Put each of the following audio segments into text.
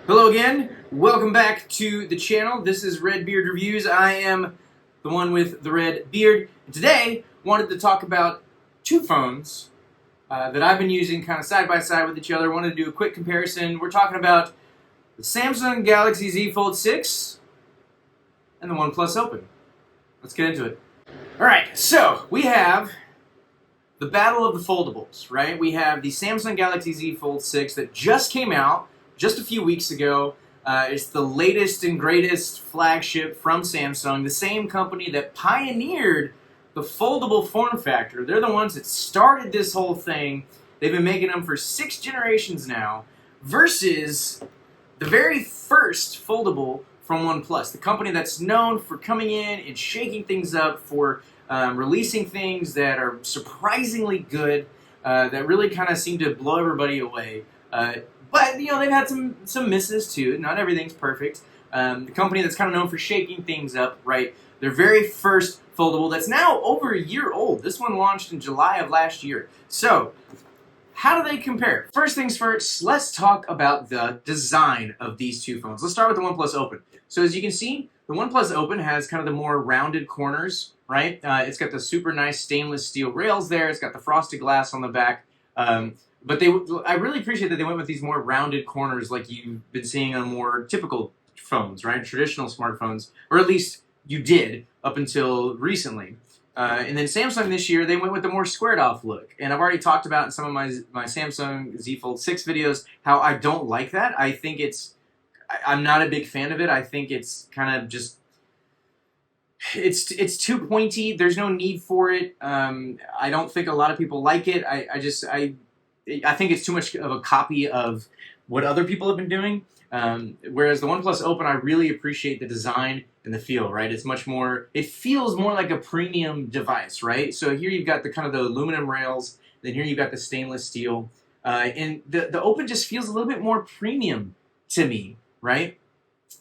Hello again, welcome back to the channel. This is Red Beard Reviews. I am the one with the red beard. And today, wanted to talk about two phones that I've been using kind of side by side with each other. Wanted to do a quick comparison. We're talking about the Samsung Galaxy Z Fold 6 and the OnePlus Open. Let's get into it. Alright, so we have the battle of the foldables, right? We have the Samsung Galaxy Z Fold 6 that just came out just a few weeks ago. It's the latest and greatest flagship from Samsung, the same company that pioneered the foldable form factor. They're the ones that started this whole thing. They've been making them for 6 generations now, versus the very first foldable from OnePlus, the company that's known for coming in and shaking things up, for releasing things that are surprisingly good, that really kind of seem to blow everybody away. But, you know, they've had some misses, too. Not everything's perfect. The company that's kind of known for shaking things up, right? Their very first foldable that's now over a year old. This one launched in July of last year. So, how do they compare? First things first, let's talk about the design of these two phones. Let's start with the OnePlus Open. So, as you can see, the OnePlus Open has kind of the more rounded corners, right? It's got the super nice stainless steel rails there. It's got the frosted glass on the back. But I really appreciate that they went with these more rounded corners like you've been seeing on more typical phones, right? Traditional smartphones, or at least you did up until recently. And then Samsung this year, they went with the more squared off look. And I've already talked about in some of my Samsung Z Fold 6 videos how I don't like that. I think I'm not a big fan of it. I think it's kind of just, it's too pointy. There's no need for it. I don't think a lot of people like it. I think it's too much of a copy of what other people have been doing. Whereas the OnePlus Open, I really appreciate the design and the feel, right? It's much more, it feels more like a premium device, right? So here you've got the kind of the aluminum rails, then here you've got the stainless steel. And the Open just feels a little bit more premium to me, right?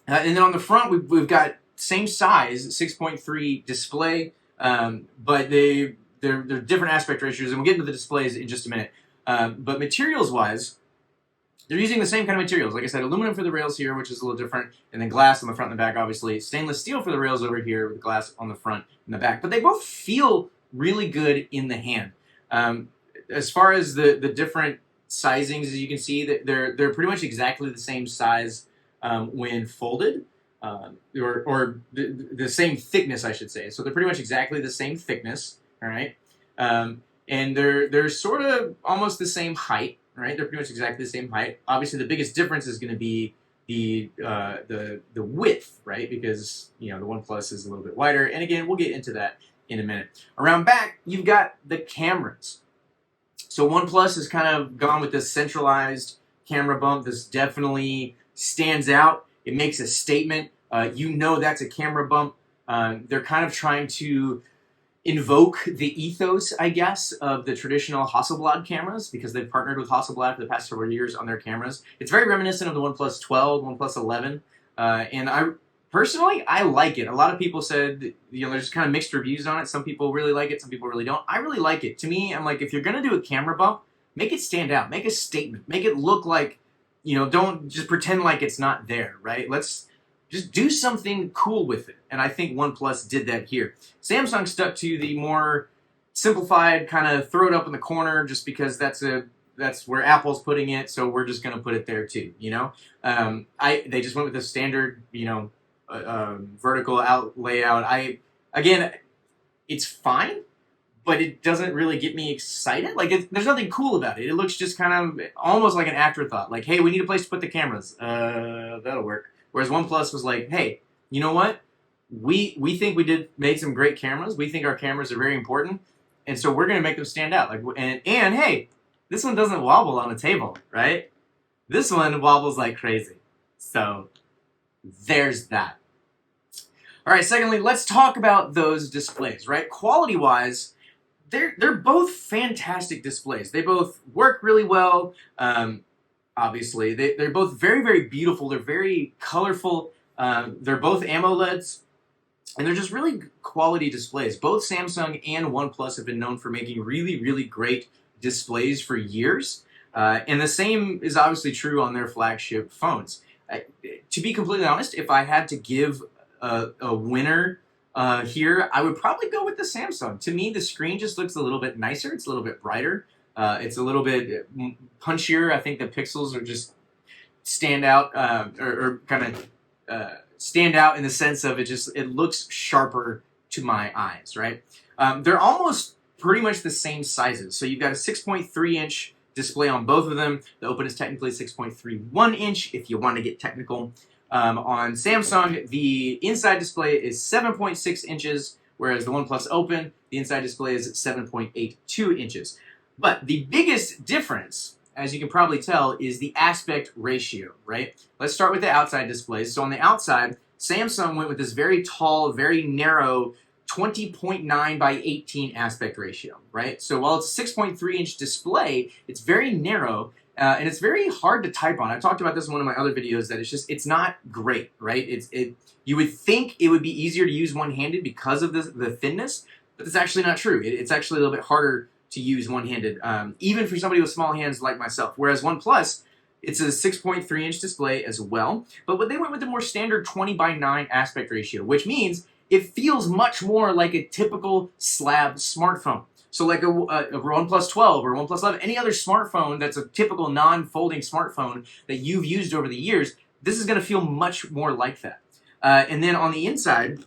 And then on the front, we've got same size, 6.3 display, but they're different aspect ratios, and we'll get into the displays in just a minute. But materials-wise, they're using the same kind of materials. Like I said, aluminum for the rails here, which is a little different, and then glass on the front and the back, obviously. Stainless steel for the rails over here, with glass on the front and the back. But they both feel really good in the hand. As far as the different sizings, as you can see, they're pretty much exactly the same size when folded, or the same thickness, I should say. So they're pretty much exactly the same thickness, all right? And they're sort of almost the same height, right? They're pretty much exactly the same height. Obviously, the biggest difference is going to be the width, right? Because, you know, the OnePlus is a little bit wider. And again, we'll get into that in a minute. Around back, you've got the cameras. So OnePlus has kind of gone with this centralized camera bump. This definitely stands out. It makes a statement. You know that's a camera bump. They're kind of trying to invoke the ethos, I guess, of the traditional Hasselblad cameras, because they've partnered with Hasselblad for the past several years on their cameras. It's very reminiscent of the OnePlus 12, OnePlus 11, and I like it. A lot of people said, you know, there's kind of mixed reviews on it. Some people really like it, some people really don't. I really like it. To me, I'm like, if you're going to do a camera bump, make it stand out, make a statement, make it look like, you know, don't just pretend like it's not there, right? Let's just do something cool with it. And I think OnePlus did that here. Samsung stuck to the more simplified, kind of throw it up in the corner just because that's where Apple's putting it, so we're just going to put it there too, you know? They just went with the standard, you know, vertical layout. Again, it's fine, but it doesn't really get me excited. Like, there's nothing cool about it. It looks just kind of almost like an afterthought. Like, hey, we need a place to put the cameras. That'll work. Whereas OnePlus was like, hey, you know what? We think we made some great cameras. We think our cameras are very important, and so we're going to make them stand out. Like, and hey, this one doesn't wobble on a table, right? This one wobbles like crazy. So there's that. All right. Secondly, let's talk about those displays, right? Quality-wise, they're both fantastic displays. They both work really well. Obviously, they're both very, very beautiful. They're very colorful. They're both AMOLEDs, and they're just really quality displays. Both Samsung and OnePlus have been known for making really, really great displays for years, and the same is obviously true on their flagship phones. To be completely honest, if I had to give a winner here, I would probably go with the Samsung. To me, the screen just looks a little bit nicer. It's a little bit brighter. It's a little bit punchier. I think the pixels are just stand out or kind of stand out in the sense of it looks sharper to my eyes, right? They're almost pretty much the same sizes. So you've got a 6.3-inch display on both of them. The Open is technically 6.31-inch if you want to get technical. On Samsung, the inside display is 7.6 inches, whereas the OnePlus Open, the inside display is 7.82 inches. But the biggest difference, as you can probably tell, is the aspect ratio, right? Let's start with the outside displays. So on the outside, Samsung went with this very tall, very narrow 20.9 by 18 aspect ratio, right? So while it's a 6.3-inch display, it's very narrow, and it's very hard to type on. I talked about this in one of my other videos, that it's not great, right? You would think it would be easier to use one-handed because of the thinness, but it's actually not true. It's actually a little bit harder to use one-handed, even for somebody with small hands like myself. Whereas OnePlus, it's a 6.3-inch display as well, but they went with the more standard 20 by 9 aspect ratio, which means it feels much more like a typical slab smartphone. So like a OnePlus 12 or OnePlus 11, any other smartphone that's a typical non-folding smartphone that you've used over the years, this is going to feel much more like that. And then on the inside,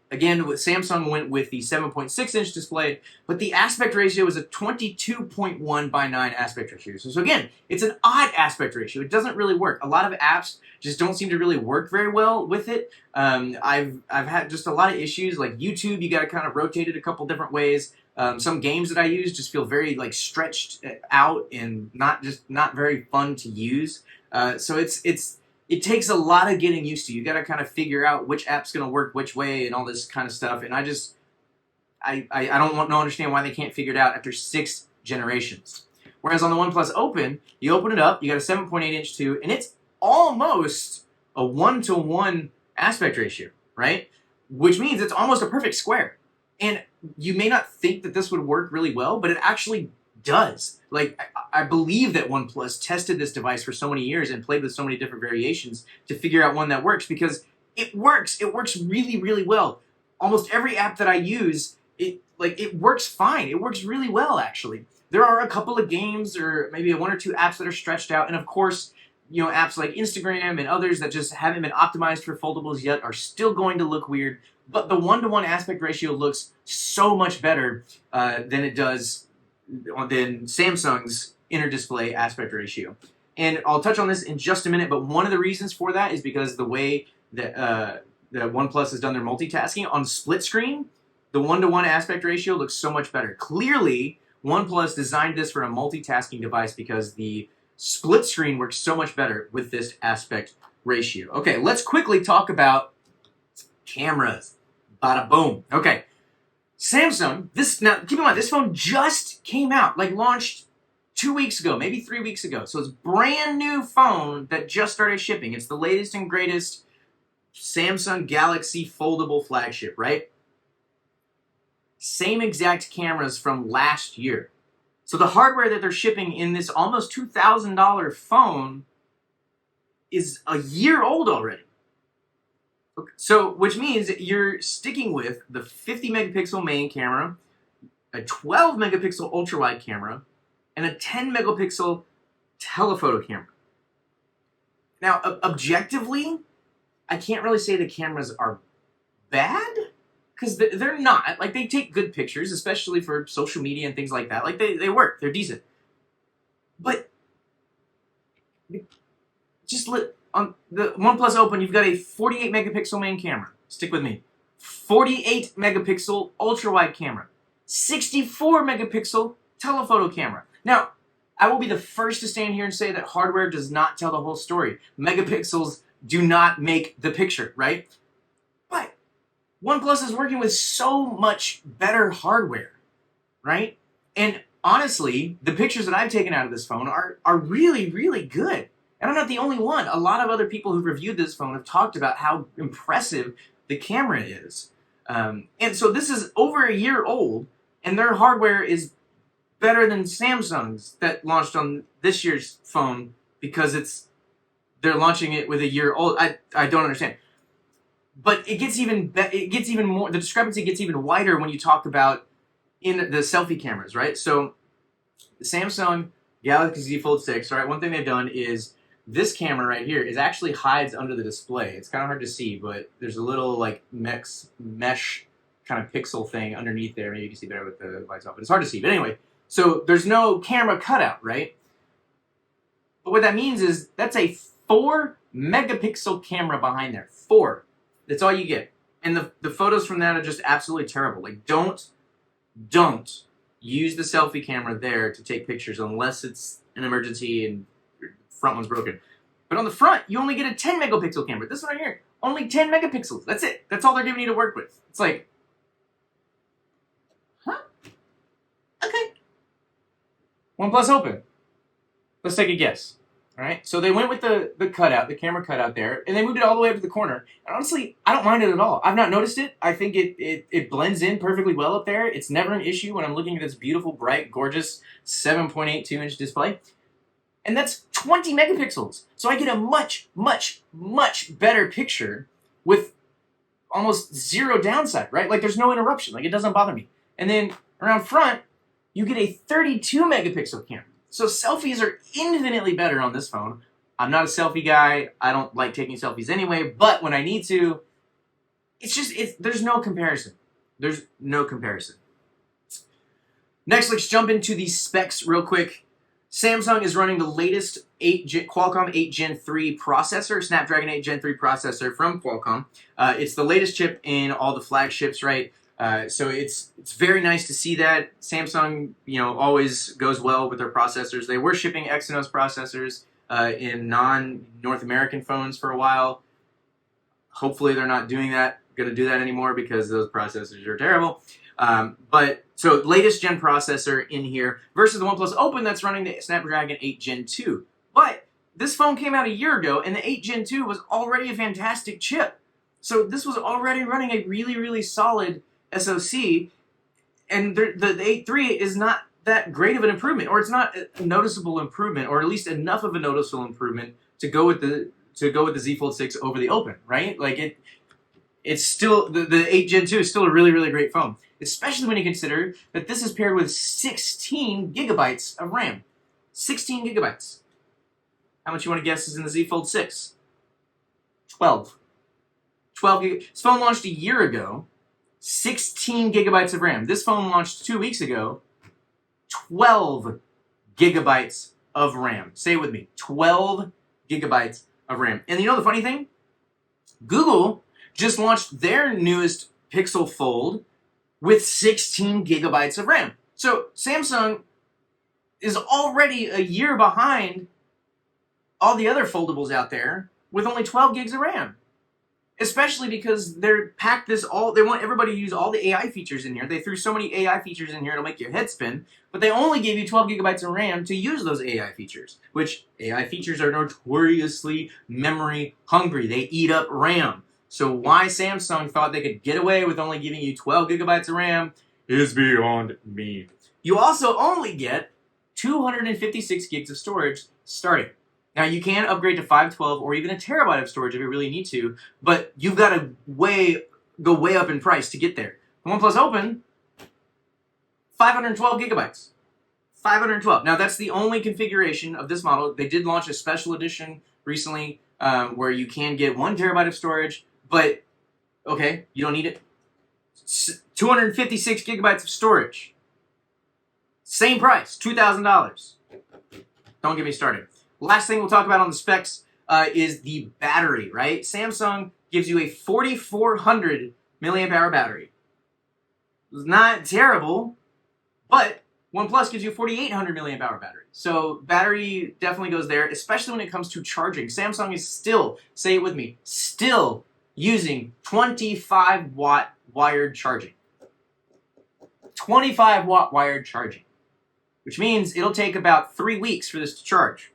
again, Samsung went with the 7.6-inch display, but the aspect ratio is a 22.1 by 9 aspect ratio. So again, it's an odd aspect ratio. It doesn't really work. A lot of apps just don't seem to really work very well with it. I've had just a lot of issues, like YouTube, you got to kind of rotate it a couple different ways. Some games that I use just feel very like stretched out and not very fun to use. So it takes a lot of getting used to. You got to kind of figure out which app's going to work which way and all this kind of stuff. And I don't understand why they can't figure it out after 6 generations. Whereas on the OnePlus Open, you open it up, you got a 7.8-inch too, and it's almost a 1-to-1 aspect ratio, right? Which means it's almost a perfect square. And you may not think that this would work really well, but it actually does. Like, I believe that OnePlus tested this device for so many years and played with so many different variations to figure out one that works, because it works. It works really, really well. Almost every app that I use, it works fine. It works really well, actually. There are a couple of games or maybe 1 or 2 apps that are stretched out, and of course, you know, apps like Instagram and others that just haven't been optimized for foldables yet are still going to look weird. But the 1-to-1 aspect ratio looks so much better than it does than Samsung's inner display aspect ratio. And I'll touch on this in just a minute, but one of the reasons for that is because the way that OnePlus has done their multitasking on split screen, the 1-to-1 aspect ratio looks so much better. Clearly, OnePlus designed this for a multitasking device because the split screen works so much better with this aspect ratio. Okay, let's quickly talk about cameras. Bada boom. Okay. Samsung, now keep in mind, this phone just came out, like launched 2 weeks ago, maybe 3 weeks ago. So it's a brand new phone that just started shipping. It's the latest and greatest Samsung Galaxy foldable flagship, right? Same exact cameras from last year. So the hardware that they're shipping in this almost $2,000 phone is a year old already. So, which means you're sticking with the 50 megapixel main camera, a 12 megapixel ultra wide camera, and a 10 megapixel telephoto camera. Now, objectively, I can't really say the cameras are bad, because they're not. Like, they take good pictures, especially for social media and things like that. Like, they work. They're decent. But just on the OnePlus Open, you've got a 48 megapixel main camera. Stick with me. 48 megapixel ultra wide camera. 64 megapixel telephoto camera. Now, I will be the first to stand here and say that hardware does not tell the whole story. Megapixels do not make the picture, right? But OnePlus is working with so much better hardware, right? And honestly, the pictures that I've taken out of this phone are really, really good. And I'm not the only one. A lot of other people who've reviewed this phone have talked about how impressive the camera is. And so this is over a year old, and their hardware is better than Samsung's that launched on this year's phone because they're launching it with a year old. I don't understand. But it gets even more. The discrepancy gets even wider when you talk about in the selfie cameras, right? So the Samsung Galaxy Z Fold 6, right? One thing they've done is this camera right here is actually hides under the display. It's kind of hard to see, but there's a little like mesh kind of pixel thing underneath there. Maybe you can see better with the lights off, but it's hard to see. But anyway, so there's no camera cutout, right? But what that means is that's a 4 megapixel camera behind there. 4. That's all you get. And the photos from that are just absolutely terrible. Like, don't use the selfie camera there to take pictures unless it's an emergency and your front one's broken. But on the front, you only get a 10 megapixel camera. This one right here, only 10 megapixels. That's it. That's all they're giving you to work with. It's like, huh? Okay. OnePlus Open. Let's take a guess. All right, so they went with the cutout, the camera cutout there, and they moved it all the way up to the corner. And honestly, I don't mind it at all. I've not noticed it. I think it blends in perfectly well up there. It's never an issue when I'm looking at this beautiful, bright, gorgeous 7.82-inch display. And that's 20 megapixels. So I get a much, much, much better picture with almost zero downside, right? Like there's no interruption. Like it doesn't bother me. And then around front, you get a 32 megapixel camera. So selfies are infinitely better on this phone. I'm not a selfie guy. I don't like taking selfies anyway, but when I need to, there's no comparison. There's no comparison. Next, let's jump into the specs real quick. Samsung is running the latest Qualcomm 8 Gen 3 processor, Snapdragon 8 Gen 3 processor from Qualcomm. It's the latest chip in all the flagships, right? So it's very nice to see that. Samsung, always goes well with their processors. They were shipping Exynos processors in non-North American phones for a while. Hopefully they're not going to do that anymore because those processors are terrible. But so latest gen processor in here versus the OnePlus Open that's running the Snapdragon 8 Gen 2. But this phone came out a year ago and the 8 Gen 2 was already a fantastic chip. So this was already running a really, really solid SoC, and the 8.3 is not that great of an improvement, or it's not a noticeable improvement, or at least enough of a noticeable improvement to go with the Z Fold 6 over the Open, right? Like it's still the 8 Gen 2 is still a really, really great phone, especially when you consider that this is paired with 16 gigabytes of RAM. 16 gigabytes. How much you want to guess is in the Z Fold 6? 12. 12 gigabytes. This phone launched a year ago. 16 gigabytes of RAM. This phone launched 2 weeks ago. 12 gigabytes of RAM. Say it with me. 12 gigabytes of RAM. And you know the funny thing? Google just launched their newest Pixel Fold with 16 gigabytes of RAM. So Samsung is already a year behind all the other foldables out there with only 12 gigs of RAM. Especially because they want everybody to use all the AI features in here. They threw so many AI features in here it'll make your head spin, but they only gave you 12 gigabytes of RAM to use those AI features, which AI features are notoriously memory hungry. They eat up RAM. So why Samsung thought they could get away with only giving you 12 gigabytes of RAM is beyond me. You also only get 256 gigs of storage starting. Now, you can upgrade to 512 or even a terabyte of storage if you really need to, but you've got to go way up in price to get there. The OnePlus Open, 512 gigabytes. 512. Now, that's the only configuration of this model. They did launch a special edition recently where you can get 1 terabyte of storage, but, okay, you don't need it. 256 gigabytes of storage. Same price, $2,000. Don't get me started. Last thing we'll talk about on the specs is the battery, right? Samsung gives you a 4,400 milliamp hour battery. It's not terrible, but OnePlus gives you a 4,800 milliamp hour battery. So battery definitely goes there, especially when it comes to charging. Samsung is still, say it with me, still using 25 watt wired charging. 25 watt wired charging, which means it'll take about 3 weeks for this to charge.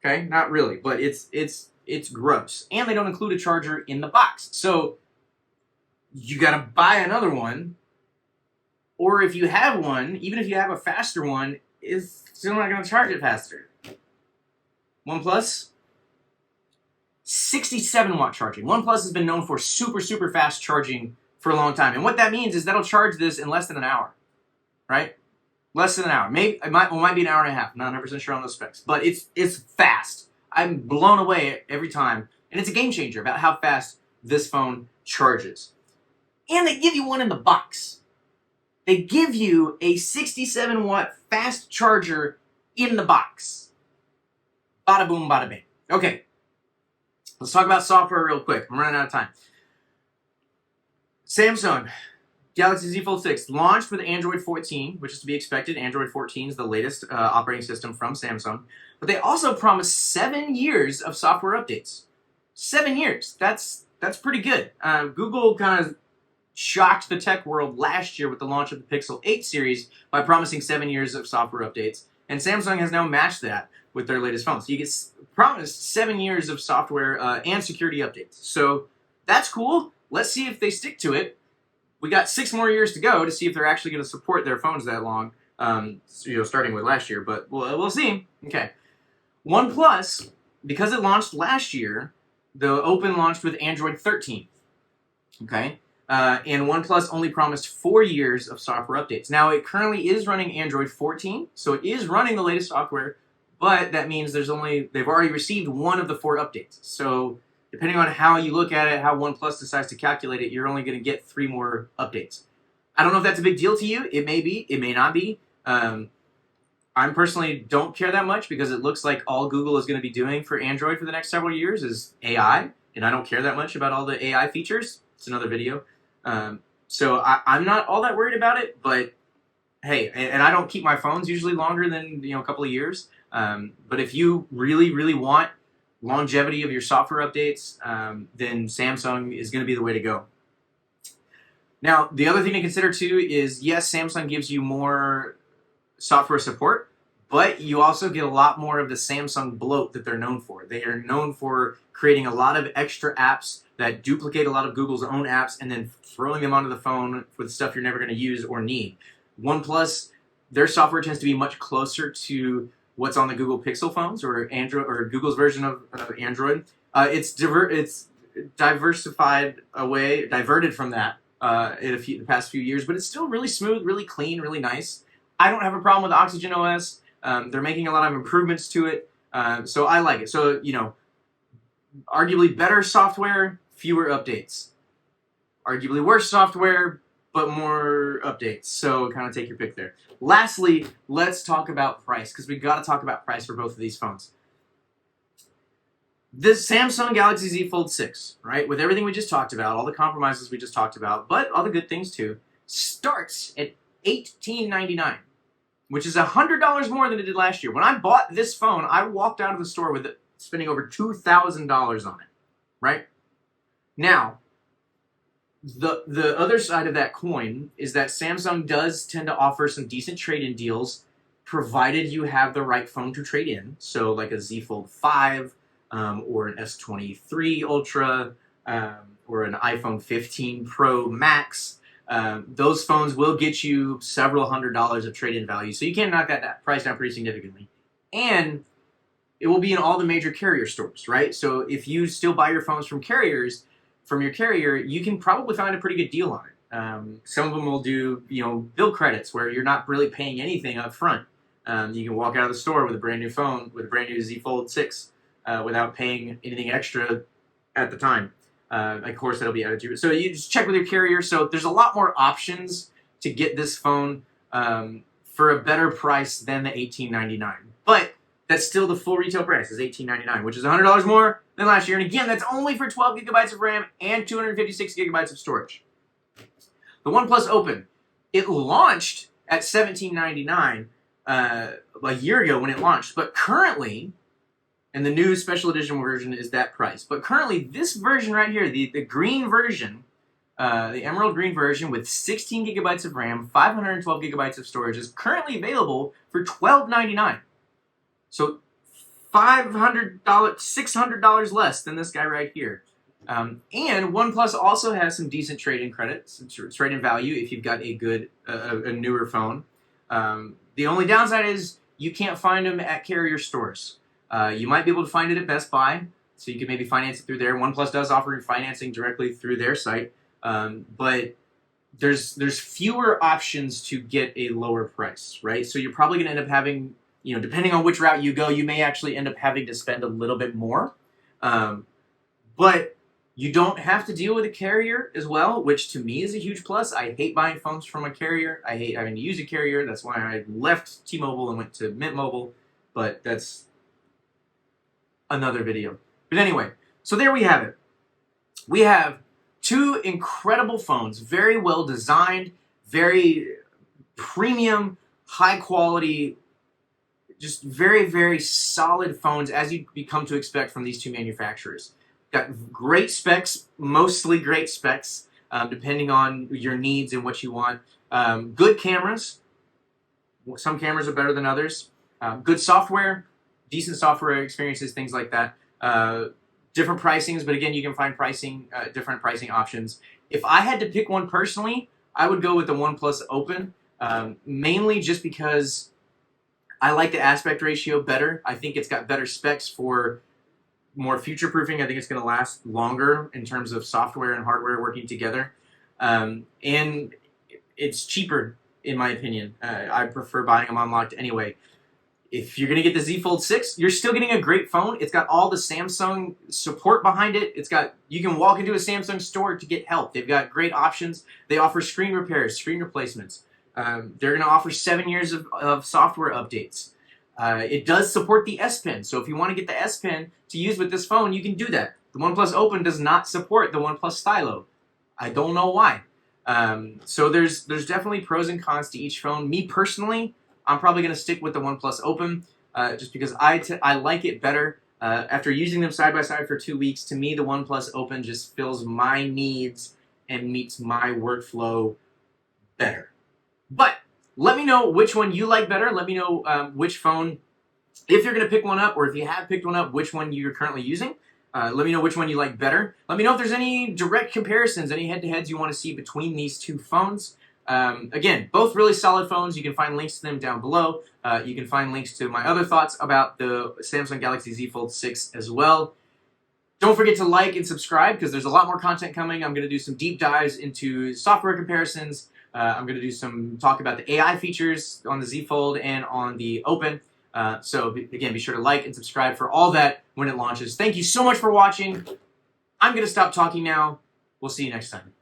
Okay, not really, but it's gross. And they don't include a charger in the box. So you got to buy another one. Or if you have one, even if you have a faster one, it's still not going to charge it faster. OnePlus, 67 watt charging. OnePlus has been known for super, super fast charging for a long time. And what that means is that'll charge this in less than an hour, right? Less than an hour. Maybe it might be an hour and a half. I'm not 100% sure on those specs, but it's fast. I'm blown away every time. And it's a game changer about how fast this phone charges. And they give you one in the box. They give you a 67 watt fast charger in the box. Bada boom, bada bing. Okay, let's talk about software real quick. I'm running out of time. Samsung Galaxy Z Fold 6 launched with Android 14, which is to be expected. Android 14 is the latest operating system from Samsung. But they also promised 7 years of software updates. 7 years. That's pretty good. Google kind of shocked the tech world last year with the launch of the Pixel 8 series by promising 7 years of software updates. And Samsung has now matched that with their latest phones. So you get promised 7 years of software and security updates. So that's cool. Let's see if they stick to it. We got 6 more years to go to see if they're actually going to support their phones that long, starting with last year. But we'll see. Okay. OnePlus, because it launched last year, the Open launched with Android 13. Okay. And OnePlus only promised 4 years of software updates. Now, it currently is running Android 14, so it is running the latest software, but that means they've already received 1 of the 4 updates. So depending on how you look at it, how OnePlus decides to calculate it, you're only going to get 3 more updates. I don't know if that's a big deal to you. It may be. It may not be. I personally don't care that much because it looks like all Google is going to be doing for Android for the next several years is AI, and I don't care that much about all the AI features. It's another video. So I'm not all that worried about it, but hey, and I don't keep my phones usually longer than a couple of years. But if you really, really want longevity of your software updates, then Samsung is going to be the way to go. Now, the other thing to consider too is, yes, Samsung gives you more software support, but you also get a lot more of the Samsung bloat that they're known for. They are known for creating a lot of extra apps that duplicate a lot of Google's own apps and then throwing them onto the phone with stuff you're never going to use or need. OnePlus, their software tends to be much closer to what's on the Google Pixel phones or Android or Google's version of Android. It's diverted from that in the past few years, but it's still really smooth, really clean, really nice. I don't have a problem with Oxygen OS. They're making a lot of improvements to it, so I like it. So, arguably better software, fewer updates. Arguably worse software, but more updates. So kind of take your pick there. Lastly, let's talk about price, because we've got to talk about price for both of these phones. This Samsung Galaxy Z Fold 6, right, with everything we just talked about, all the compromises we just talked about, but all the good things too, starts at $1899, which is $100 more than it did last year. When I bought this phone, I walked out of the store with it spending over $2,000 on it, right? Now, the other side of that coin is that Samsung does tend to offer some decent trade-in deals, provided you have the right phone to trade in. So like a Z Fold 5 or an S23 Ultra or an iPhone 15 Pro Max. Those phones will get you several $100s of trade-in value. So you can knock that price down pretty significantly. And it will be in all the major carrier stores, right? So if you still buy your phones from your carrier, you can probably find a pretty good deal on it. Some of them will do, bill credits where you're not really paying anything up front. You can walk out of the store with a brand new phone, with a brand new Z Fold 6, without paying anything extra at the time. Of course, that'll be added to it. So you just check with your carrier. So there's a lot more options to get this phone for a better price than the $1899. But that's still the full retail price is $1899, which is $100 more than last year. And again, that's only for 12 gigabytes of RAM and 256 gigabytes of storage. The OnePlus Open, it launched at $1799 a year ago when it launched, but currently, and the new special edition version is that price. But currently, this version right here, the green version, the emerald green version with 16 gigabytes of RAM, 512 gigabytes of storage is currently available for $1299. So $500, $600 less than this guy right here. And OnePlus also has some decent trade-in credits, trade-in value if you've got a newer phone. The only downside is you can't find them at carrier stores. You might be able to find it at Best Buy, So you can maybe finance it through there. OnePlus does offer financing directly through their site, but there's fewer options to get a lower price, right? So you're probably going to end up having, depending on which route you go, you may actually end up having to spend a little bit more. But you don't have to deal with a carrier as well, which to me is a huge plus. I hate buying phones from a carrier. I hate having to use a carrier. That's why I left T-Mobile and went to Mint Mobile. But that's another video. But anyway, so there we have it. We have two incredible phones, very well designed, very premium, high quality, just very, very solid phones as you come to expect from these two manufacturers. Got great specs, mostly great specs, depending on your needs and what you want. Good cameras. Some cameras are better than others. Good software, decent software experiences, things like that. Different pricings, but again, you can find different pricing options. If I had to pick one personally, I would go with the OnePlus Open, mainly just because I like the aspect ratio better. I think it's got better specs for more future-proofing. I think it's going to last longer in terms of software and hardware working together. And it's cheaper, in my opinion. I prefer buying them unlocked anyway. If you're going to get the Z Fold 6, you're still getting a great phone. It's got all the Samsung support behind it. You can walk into a Samsung store to get help. They've got great options. They offer screen repairs, screen replacements. They're going to offer 7 years of software updates. It does support the S Pen, so if you want to get the S Pen to use with this phone, you can do that. The OnePlus Open does not support the OnePlus Stylo. I don't know why. So there's definitely pros and cons to each phone. Me personally, I'm probably going to stick with the OnePlus Open just because I like it better. After using them side by side for 2 weeks, to me the OnePlus Open just fills my needs and meets my workflow better. But let me know which one you like better. Let me know which phone, if you're going to pick one up, or if you have picked one up, which one you're currently using. Let me know which one you like better. Let me know if there's any direct comparisons, any head-to-heads you want to see between these two phones. Again, both really solid phones. You can find links to them down below. You can find links to my other thoughts about the Samsung Galaxy Z Fold 6 as well. Don't forget to like and subscribe because there's a lot more content coming. I'm going to do some deep dives into software comparisons. I'm going to do some talk about the AI features on the Z Fold and on the Open. So again, be sure to like and subscribe for all that when it launches. Thank you so much for watching. I'm going to stop talking now. We'll see you next time.